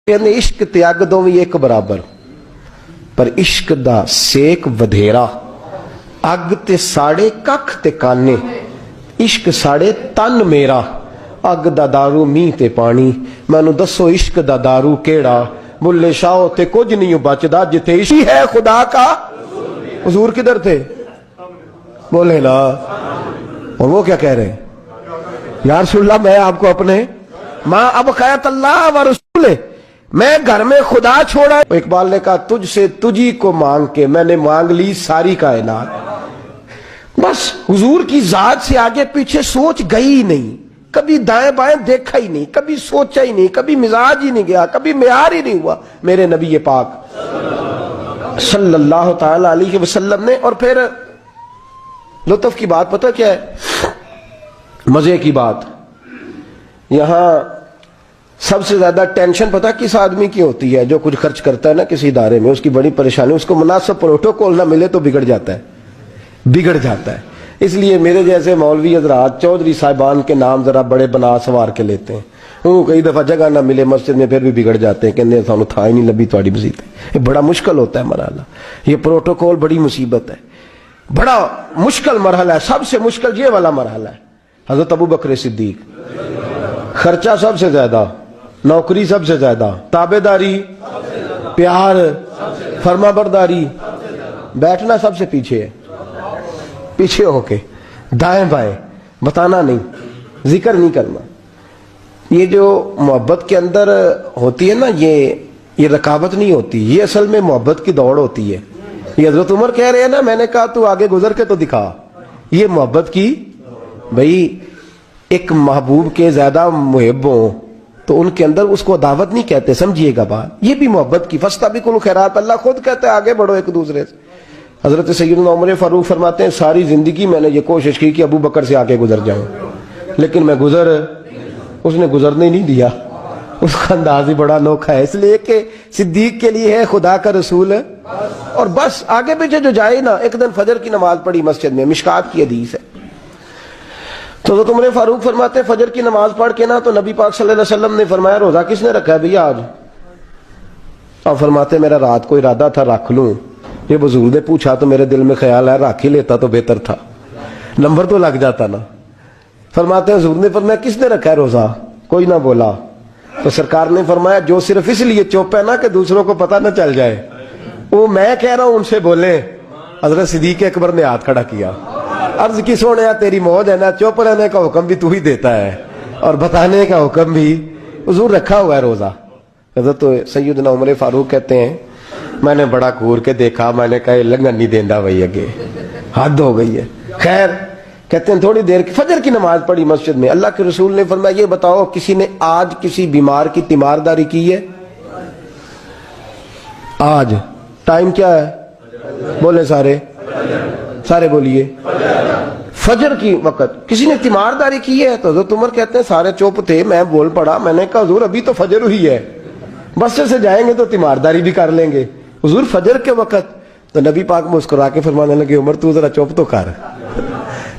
ਕਹਿੰਦੇ ਇਸ਼ਕ ਤੇ ਅੱਗ ਦੋਵੇਂ ਇੱਕ ਬਰਾਬਰ, ਪਰ ਇਸ਼ਕ ਦਾ ਸੇਕ ਵਧੇਰਾ। ਅੱਗ ਤੇ ਸਾੜੇ ਕੱਖ ਤੇ ਕਾਨੇ, ਇਸ਼ਕ ਸਾੜੇ ਤਨ ਮੇਰਾ। ਅੱਗ ਦਾ ਦਾਰੂ ਮੀਂਹ ਤੇ ਪਾਣੀ, ਮੈਨੂੰ ਦੱਸੋ ਇਸ਼ਕ ਦਾ ਦਾਰੂ ਕਿਹੜਾ। بلے شاہ تے کچھ نہیں بچدا جتے عشق ہے خدا کا۔ حضور کدھر تھے؟ بولے نا۔ اور وہ کیا کہہ رہے ہیں؟ یا رسول اللہ میں آپ کو اپنے ماں ابقیت اللہ و رسول، میں گھر میں خدا چھوڑا۔ اقبال نے کہا تجھ سے تجھی کو مانگ کے میں نے مانگ لی ساری کائنات۔ بس حضور کی ذات سے آگے پیچھے سوچ گئی ہی نہیں، کبھی دائیں بائیں دیکھا ہی نہیں، کبھی سوچا ہی نہیں، کبھی مزاج ہی نہیں گیا، کبھی معیار ہی نہیں ہوا میرے نبی پاک صلی اللہ تعالی علیہ وسلم نے۔ اور پھر لطف کی بات پتہ کیا ہے، مزے کی بات، یہاں سب سے زیادہ ٹینشن پتہ کس آدمی کی ہوتی ہے؟ جو کچھ خرچ کرتا ہے نا کسی ادارے میں، اس کی بڑی پریشانی، اس کو مناسب پروٹوکول نہ ملے تو بگڑ جاتا ہے، بگڑ جاتا ہے۔ اس لیے میرے جیسے مولوی حضرات چودھری صاحبان کے نام ذرا بڑے بنا سوار کے لیتے ہیں، وہ کئی دفعہ جگہ نہ ملے مسجد میں پھر بھی بگڑ جاتے ہیں، کہتے ہیں سانو تھا ہی نہیں لبھی تھوڑی مسجد۔ یہ بڑا مشکل ہوتا ہے مرحلہ، یہ پروٹوکول بڑی مصیبت ہے، بڑا مشکل مرحلہ ہے، سب سے مشکل یہ والا مرحلہ ہے۔ حضرت ابو بکر صدیق، خرچہ سب سے زیادہ، نوکری سب سے زیادہ، تابعداری، پیار، فرما برداری، بیٹھنا سب سے پیچھے ہے، پیچھے ہو کے دائیں بائیں، بتانا نہیں، ذکر نہیں کرنا۔ یہ جو محبت کے اندر ہوتی ہے نا، یہ رکاوٹ نہیں ہوتی، یہ اصل میں محبت کی دوڑ ہوتی ہے۔ یہ حضرت عمر کہہ رہے ہیں نا، میں نے کہا تو آگے گزر کے تو دکھا، یہ محبت کی، بھائی ایک محبوب کے زیادہ محب ہوں تو ان کے اندر اس کو دعوت نہیں کہتے، سمجھیے گا بات، یہ بھی محبت کی۔ فاستبقوا الخیرات، اللہ خود کہتا ہے آگے بڑھو ایک دوسرے سے۔ حضرت سیدنا عمر فاروق فرماتے ہیں ساری زندگی میں نے یہ کوشش کی کہ ابو بکر سے آگے گزر جاؤں، لیکن میں اس نے گزرنے نہیں دیا۔ اس کا انداز ہی بڑا انوکھا ہے، اس لیے کہ صدیق کے لیے ہے خدا کا رسول، اور بس آگے پیچھے جو جائے نا۔ ایک دن فجر کی نماز پڑھی مسجد میں، مشکات کی حدیث ہے، تو حضرت عمر فاروق فرماتے ہیں فجر کی نماز پڑھ کے نا تو نبی پاک صلی اللہ علیہ وسلم نے فرمایا روزہ کس نے رکھا ہے بھیا آج؟ اور فرماتے ہیں میرا رات کو ارادہ تھا رکھ لوں، یہ بزرگ نے پوچھا تو میرے دل میں خیال ہے رکھ ہی لیتا تو بہتر تھا، نمبر تو لگ جاتا نا۔ فرماتے ہیں حضور نے فرمایا کس نے رکھا ہے روزہ؟ کوئی نہ بولا، تو سرکار نے فرمایا جو صرف اس لیے چپ ہے نا کہ دوسروں کو پتہ نہ چل جائے، وہ میں کہہ رہا ہوں ان سے بولیں۔ حضرت صدیق اکبر نے ہاتھ کھڑا کیا، عرض کی سونے تیری موج ہے نا، چپ رہنے کا حکم بھی تو ہی دیتا ہے اور بتانے کا حکم بھی، حضور رکھا ہوا ہے روزہ۔ حضرت سیدنا عمر فاروق کہتے ہیں میں نے بڑا گور کے دیکھا، میں نے کہا لنگن نہیں دیندا بھائی، اگے حد ہو گئی ہے۔ خیر کہتے ہیں تھوڑی دیر کی فجر کی نماز پڑھی مسجد میں، اللہ کے رسول نے فرمایا یہ بتاؤ کسی نے آج کسی بیمار کی تیمارداری کی ہے؟ آج ٹائم کیا ہے؟ بولے سارے بولیے، فجر کی وقت کسی نے تیمارداری کی ہے؟ تو حضرت عمر کہتے ہیں سارے چوپ تھے، میں بول پڑا، میں نے کہا حضور ابھی تو فجر ہوئی ہے، بس سے جائیں گے تو تیمارداری بھی کر لیں گے حضور فجر کے وقت۔ تو نبی پاک مسکرا کے فرمانے لگے عمر تو ذرا چوپ تو کر۔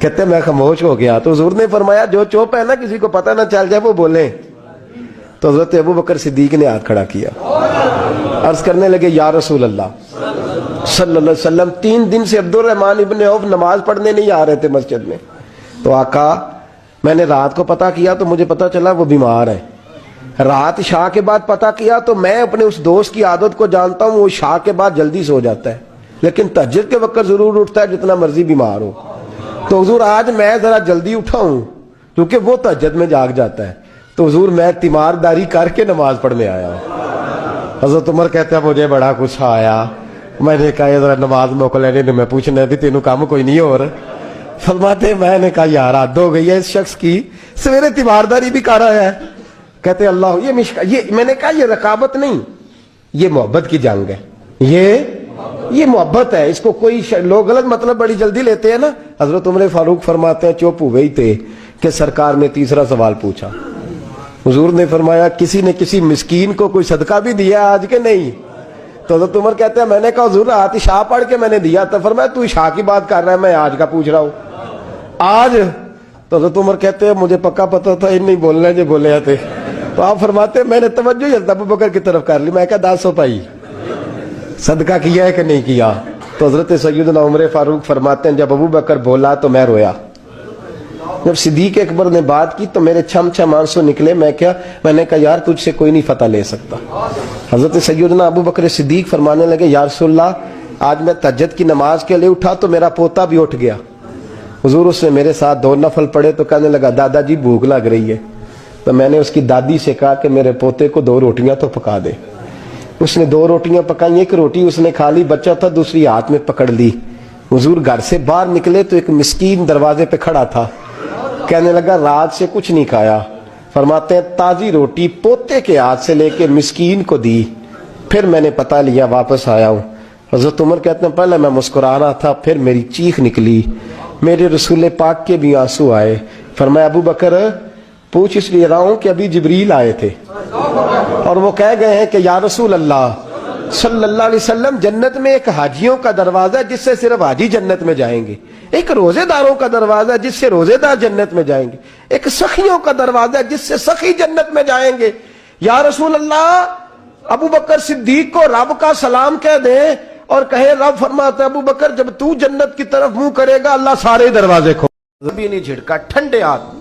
کہتے ہیں میں خاموش ہو گیا، تو حضور نے فرمایا جو چوپ ہے نا کسی کو پتہ نہ چل جائے وہ بولیں۔ تو حضرت ابو بکر صدیق نے ہاتھ کھڑا کیا، عرض کرنے لگے یا رسول اللہ صلی اللہ علیہ وسلم 3 دن سے عبد الرحمن ابن عوف نماز پڑھنے نہیں آ رہے تھے مسجد میں، تو آقا میں نے رات کو پتہ کیا تو مجھے پتہ چلا وہ بیمار ہے، رات عشاء کے بعد پتہ کیا تو میں اپنے اس دوست کی عادت کو جانتا ہوں، وہ عشاء کے بعد جلدی سو جاتا ہے لیکن تہجد کے وقت ضرور اٹھتا ہے جتنا مرضی بیمار ہو، تو حضور آج میں ذرا جلدی اٹھا ہوں کیونکہ وہ تہجد میں جاگ جاتا ہے، تو حضور میں تیمارداری کر کے نماز پڑھنے آیا ہوں۔ حضرت عمر کہتے ہیں مجھے بڑا غصہ آیا، میں نے کہا ذرا نماز موقع لینے نے میں پوچھنا بھی تینوں کام کوئی نہیں اور فرماتے میں نے کہا یار حد ہو گئی ہے اس شخص کی، سویرے تیمارداری بھی کر رہا ہے۔ کہتے اللہ یہ میں نے کہا یہ رقابت نہیں، یہ محبت کی جنگ ہے، یہ محبت ہے، اس کو کوئی لوگ غلط مطلب بڑی جلدی لیتے ہیں نا۔ حضرت عمر فاروق فرماتے ہیں چپ ہو گئی تھے کہ سرکار نے تیسرا سوال پوچھا، حضور نے فرمایا کسی نے کسی مسکین کو کوئی صدقہ بھی دیا آج کے نہیں؟ تو حضرت عمر کہتے ہیں میں نے کہا حضور رات عشاء پڑھ کے میں نے دیا تھا، فرمایا تو عشاء کی بات کر رہا ہے، میں آج کا پوچھ رہا ہوں آج۔ تو حضرت عمر کہتے ہیں مجھے پکا پتہ تھا ان نہیں بولنا جو بولے تھے، تو آپ فرماتے ہیں میں نے توجہ ہی حضرت ابو بکر کی طرف کر لی. میں کہا 10 پائی صدقہ کیا ہے کہ نہیں کیا؟ تو حضرت سیدنا عمر فاروق فرماتے ہیں جب ابو بکر بولا تو میں رویا. جب صدیق اکبر نے بات کی تو میرے چھم چھم آنسو نکلے. میں نے کہا یار تجھ سے کوئی نہیں فتح لے سکتا. حضرت سیدنا ابو بکر صدیق فرمانے لگے یا رسول اللہ آج میں تہجد کی نماز کے لیے اٹھا تو میرا پوتا بھی اٹھ گیا. حضور اس نے میرے ساتھ 2 نفل پڑھے تو کہنے لگا دادا جی بھوک لگ رہی ہے. تو میں نے اس کی دادی سے کہا کہ میرے پوتے کو 2 روٹیاں تو پکا دے. اس نے 2 روٹیاں پکائیں. ایک روٹی اس نے کھا لی, بچہ تھا, دوسری ہاتھ میں پکڑ لی. حضور گھر سے باہر نکلے تو ایک مسکین دروازے پہ کھڑا تھا. کہنے لگا رات سے کچھ نہیں کھایا. فرماتے ہیں تازی روٹی پوتے کے ہاتھ سے لے کے مسکین کو دی. پھر میں نے پتہ لیا واپس آیا ہوں. حضرت عمر کہتے ہیں پہلے میں مسکرا رہا تھا, پھر میری چیخ نکلی, میرے رسول پاک کے بھی آنسو آئے. فرمایا ابو بکر پوچھ اس لیے رہا ہوں کہ ابھی جبریل آئے تھے اور وہ کہہ گئے ہیں کہ یا رسول اللہ صلی اللہ علیہ وسلم جنت میں ایک حاجیوں کا دروازہ ہے جس سے صرف حاجی جنت میں جائیں گے, ایک روزے داروں کا دروازہ ہے جس سے روزے دار جنت میں جائیں گے, ایک سخیوں کا دروازہ ہے جس سے سخی جنت میں جائیں گے. یا رسول اللہ ابو بکر صدیق کو رب کا سلام کہہ دیں اور کہے رب فرماتا ہے ابو بکر جب تو جنت کی طرف منہ کرے گا اللہ سارے دروازے کھول. بھی نہیں جھڑکا, ٹھنڈے ہاتھ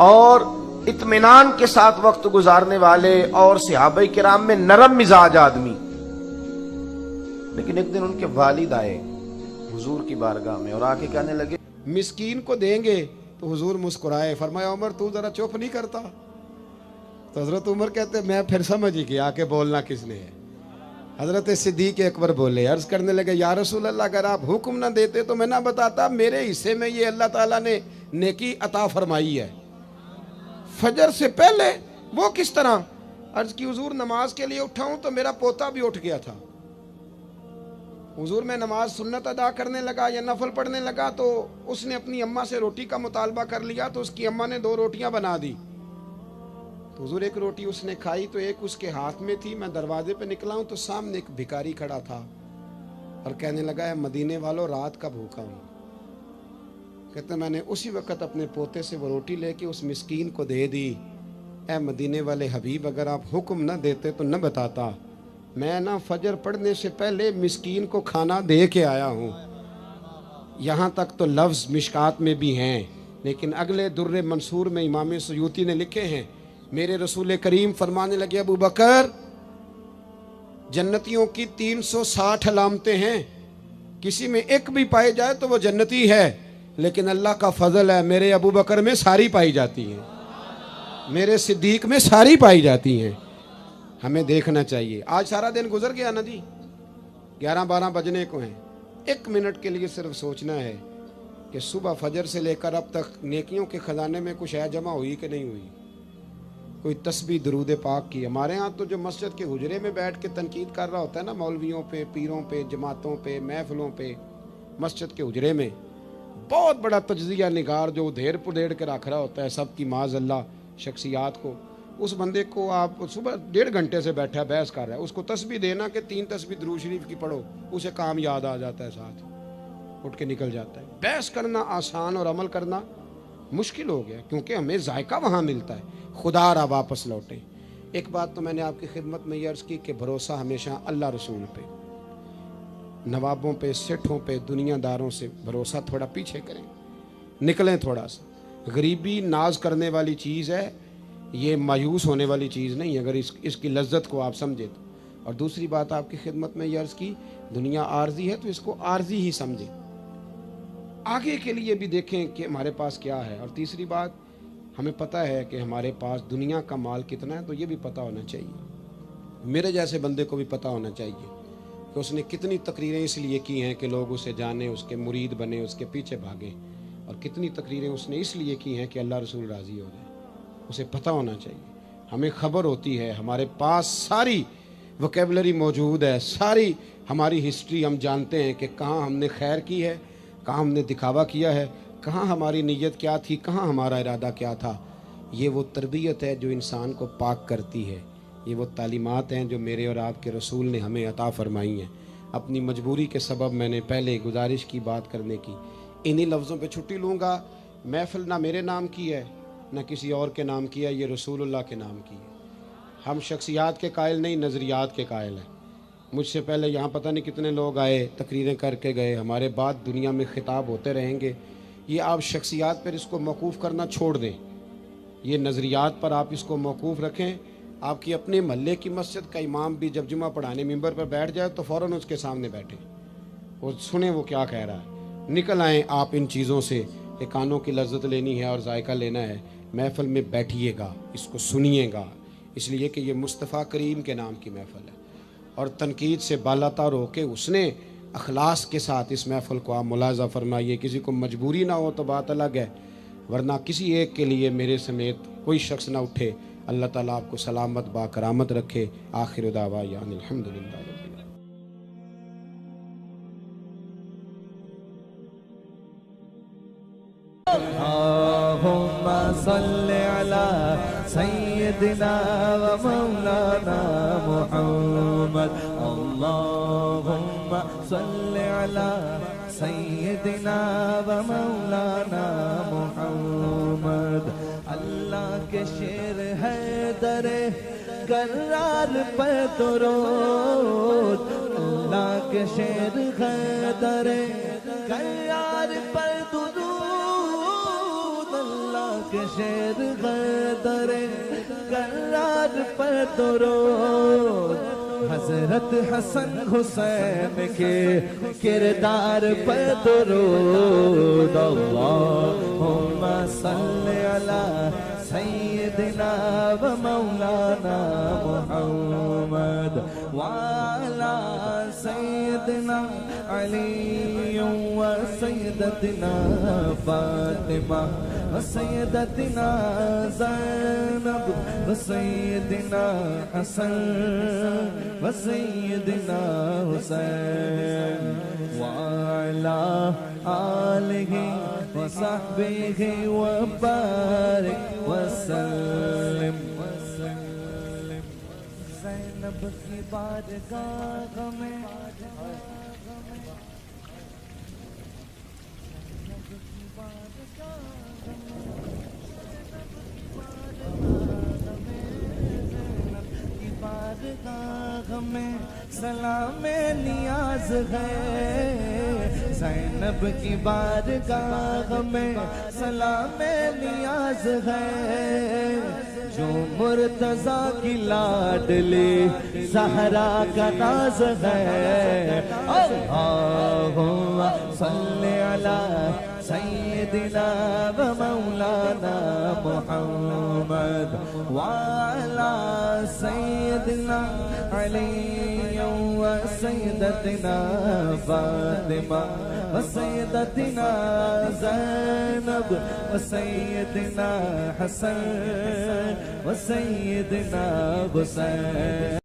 اور اطمینان کے ساتھ وقت گزارنے والے اور صحابہ کرام میں نرم مزاج آدمی. لیکن ایک دن ان کے والد آئے حضور کی بارگاہ میں اور آ کے کہنے لگے مسکین کو دیں گے. تو حضور مسکرائے, فرمایا عمر تو ذرا چپ نہیں کرتا؟ تو حضرت عمر کہتے میں پھر سمجھ ہی گیا کہ بولنا کس نے ہے. حضرت صدیق اکبر بولے, عرض کرنے لگے یا رسول اللہ اگر آپ حکم نہ دیتے تو میں نہ بتاتا میرے حصے میں یہ اللہ تعالیٰ نے نیکی عطا فرمائی ہے فجر سے پہلے. وہ کس طرح؟ عرض کی حضور نماز کے لیے اٹھا ہوں تو میرا پوتا بھی اٹھ گیا تھا. حضور میں نماز سنت ادا کرنے لگا یا نفل پڑھنے لگا تو اس نے اپنی اماں سے روٹی کا مطالبہ کر لیا تو اس کی اماں نے 2 روٹیاں بنا دی. تو حضور ایک روٹی اس نے کھائی تو ایک اس کے ہاتھ میں تھی. میں دروازے پہ نکلا ہوں تو سامنے ایک بھکاری کھڑا تھا اور کہنے لگا اے مدینے والوں رات کا بھوکا ہوں. کہتے میں نے اسی وقت اپنے پوتے سے وہ روٹی لے کے اس مسکین کو دے دی. اے مدینے والے حبیب اگر آپ حکم نہ دیتے تو نہ بتاتا, میں نہ فجر پڑھنے سے پہلے مسکین کو کھانا دے کے آیا ہوں. یہاں تک تو لفظ مشکات میں بھی ہیں, لیکن اگلے در منصور میں امام سیوطی نے لکھے ہیں. میرے رسول کریم فرمانے لگے ابو بکر جنتیوں کی 360 علامتیں ہیں, کسی میں ایک بھی پائے جائے تو وہ جنتی ہے, لیکن اللہ کا فضل ہے میرے ابو بکر میں ساری پائی جاتی ہیں, میرے صدیق میں ساری پائی جاتی ہیں. ہمیں دیکھنا چاہیے. آج سارا دن گزر گیا نا جی, 11-12 بجنے کو ہیں. 1 منٹ کے لیے صرف سوچنا ہے کہ صبح فجر سے لے کر اب تک نیکیوں کے خزانے میں کچھ ہے جمع ہوئی کہ نہیں ہوئی. کوئی تسبیح درود پاک کی. ہمارے ہاں تو جو مسجد کے حجرے میں بیٹھ کے تنقید کر رہا ہوتا ہے نا مولویوں پہ, پیروں پہ, جماعتوں پہ, محفلوں پہ, مسجد کے حجرے میں بہت بڑا تجزیہ نگار جو دھیر پدھیڑ کے رکھ رہا ہوتا ہے سب کی معاذ اللہ شخصیات کو, اس بندے کو آپ صبح 1.5 گھنٹے سے بیٹھا بحث کر رہا ہے, اس کو تسبیح دینا کہ 3 تسبیح درود شریف کی پڑھو, اسے کام یاد آ جاتا ہے, ساتھ اٹھ کے نکل جاتا ہے. بحث کرنا آسان اور عمل کرنا مشکل ہو گیا کیونکہ ہمیں ذائقہ وہاں ملتا ہے. خدا را واپس لوٹیں. ایک بات تو میں نے آپ کی خدمت میں یہ عرض کی کہ بھروسہ ہمیشہ اللہ رسول پہ, نوابوں پہ, سٹھوں پہ, دنیا داروں سے بھروسہ تھوڑا پیچھے کریں, نکلیں تھوڑا سا. غریبی ناز کرنے والی چیز ہے, یہ مایوس ہونے والی چیز نہیں اگر اس کی لذت کو آپ سمجھیں تو. اور دوسری بات آپ کی خدمت میں یہ عرض کی دنیا عارضی ہے تو اس کو عارضی ہی سمجھیں, آگے کے لیے بھی دیکھیں کہ ہمارے پاس کیا ہے. اور تیسری بات ہمیں پتہ ہے کہ ہمارے پاس دنیا کا مال کتنا ہے تو یہ بھی پتہ ہونا چاہیے. میرے جیسے بندے کو بھی پتہ ہونا چاہیے کہ اس نے کتنی تقریریں اس لیے کی ہیں کہ لوگ اسے جانیں, اس کے مرید بنیں, اس کے پیچھے بھاگیں, اور کتنی تقریریں اس نے اس لیے کی ہیں کہ اللہ رسول راضی ہو جائے. اسے پتہ ہونا چاہیے. ہمیں خبر ہوتی ہے, ہمارے پاس ساری وکیبلری موجود ہے, ساری ہماری ہسٹری ہم جانتے ہیں کہ کہاں ہم نے خیر کی ہے, کہاں ہم نے دکھاوا کیا ہے, کہاں ہماری نیت کیا تھی, کہاں ہمارا ارادہ کیا تھا. یہ وہ تربیت ہے جو انسان کو پاک کرتی ہے. یہ وہ تعلیمات ہیں جو میرے اور آپ کے رسول نے ہمیں عطا فرمائی ہیں. اپنی مجبوری کے سبب میں نے پہلے گزارش کی بات کرنے کی, انہی لفظوں پہ چھٹی لوں گا. محفل نہ میرے نام کی ہے نہ کسی اور کے نام کی ہے، یہ رسول اللہ کے نام کی ہے۔ ہم شخصیات کے قائل نہیں، نظریات کے قائل ہیں۔ مجھ سے پہلے یہاں پتہ نہیں کتنے لوگ آئے، تقریریں کر کے گئے، ہمارے بعد دنیا میں خطاب ہوتے رہیں گے۔ یہ آپ شخصیات پر اس کو موقوف کرنا چھوڑ دیں، یہ نظریات پر آپ اس کو موقوف رکھیں۔ آپ کی اپنے محلے کی مسجد کا امام بھی جب جمعہ پڑھانے ممبر پر بیٹھ جائے تو فوراً اس کے سامنے بیٹھیں اور سنیں وہ کیا کہہ رہا ہے۔ نکل آئیں آپ ان چیزوں سے کہ کانوں کی لذت لینی ہے اور ذائقہ لینا ہے، محفل میں بیٹھیے گا، اس کو سنیے گا، اس لیے کہ یہ مصطفیٰ کریم کے نام کی محفل ہے۔ اور تنقید سے بالاتر ہو کے اس نے اخلاص کے ساتھ اس محفل کو آپ ملاحظہ فرمائیے۔ کسی کو مجبوری نہ ہو تو بات الگ ہے، ورنہ کسی ایک کے لیے میرے سمیت کوئی شخص نہ اٹھے۔ اللہ تعالیٰ آپ کو سلامت با کرامت رکھے۔ آخر دعوانا الحمدللہ۔ اللهم صل على سيدنا ومولانا محمد، اللهم صل على سيدنا ومولانا محمد۔ اللہ کے شیر ہے در کرار پر درود، اللہ کے شیر ہے در کرار پر درود، اللہ کے شیر ہے در کرار پر درود۔ حضرت حسن حسین کے کردار پر درود، اللہم صلی علی سیدنا و مولانا محمد وعلی سیدنا علی و سیدتنا فاطمہ و سیدتنا زینب و سیدنا حسن و سیدنا حسین وعلی آلہ و صحبہ و بارک وسلم۔ زینب کی بارگاہ میں بارگاہ میں سلام نیاز ہے، زینب کی بارگاہ میں سلام نیاز ہے، جو مرتضیٰ کی لاڈلی زہرا کا ناز ہے۔ اللہم صلی علی سیدنا و مولانا محمد وعلی سیدنا علی و سیدتنا فاطمہ و سیدتنا زینب و سیدنا حسن و سیدنا حسین۔